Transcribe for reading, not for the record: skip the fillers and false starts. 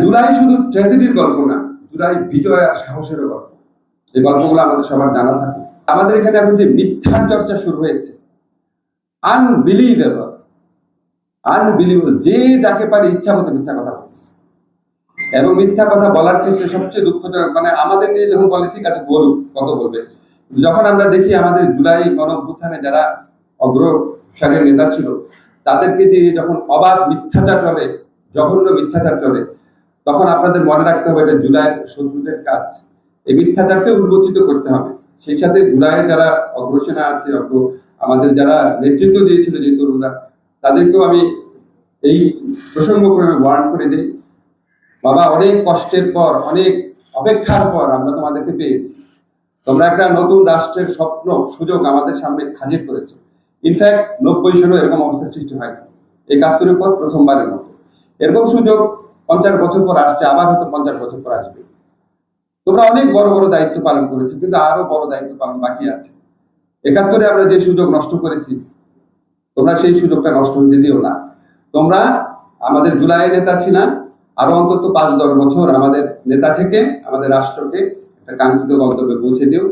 জুলাই শুধু ট্র্যাজেডির গল্প না, জুলাই বিজয় আর সাহসেরও গল্প। এই গল্পগুলো আমাদের সবার জানা থাকে। আমাদের এখানে এখন যে মিথ্যার চর্চা শুরু হয়েছে, আনবিলিভেবল, যে যাকে পারে ইচ্ছা মতো মিথ্যা কথা বলছে। এবং মিথ্যা কথা বলার ক্ষেত্রে সবচেয়ে দুঃখজনক, মানে আমাদের নিয়ে যখন বলে ঠিক আছে বলুক, কত বলবে, যখন আমরা দেখি আমাদের জুলাই গণঅভ্যুত্থানে যারা অগ্রসারের নেতা ছিল তাদেরকে দিয়ে যখন অবাধ মিথ্যাচার চলে, জঘন্য মিথ্যাচার চলে, তখন আপনাদের মনে রাখতে হবে এটা জুলাইয়ের শত্রুদের কাজ। এই মিথ্যাচারকে উন্মোচিত করতে হবে। সেই সাথে জুলাইয়ে যারা অগ্রসেনা আছে, আমাদের যারা নেতৃত্ব দিয়েছিল যে তরুণরা, তাদেরকেও আমি এই প্রসঙ্গক্রমে ওয়ার্ন করে দিই, বাবা অনেক কষ্টের পর, অনেক অপেক্ষার পর আমরা তোমাদেরকে পেয়েছি। তোমরা একটা নতুন রাষ্ট্রের স্বপ্ন, সুযোগ আমাদের সামনে হাজির করেছো। ইনফ্যাক্ট 90 সালেও এরকম অবস্থা সৃষ্টি হয়নি, 71 পর প্রথমবারের মতো। এরকম সুযোগ 50 বছর পর আসছে, আবার হয়তো 50 বছর পর আসবে। তোমরা অনেক বড় বড় দায়িত্ব পালন করেছো, কিন্তু আরো বড় দায়িত্ব পালন বাকি আছে। 71-এ আমরা যে সুযোগ নষ্ট করেছি, তোমরা সেই সুযোগটা নষ্ট হতে দিও না। তোমরা আমাদের জুলাইয়ের নেতা ছিল, আরো অন্তত 5-10 বছর আমাদের নেতা থেকে আমাদের রাষ্ট্রকে একটা কাঙ্ক্ষিত গন্তব্যে পৌঁছে দিও।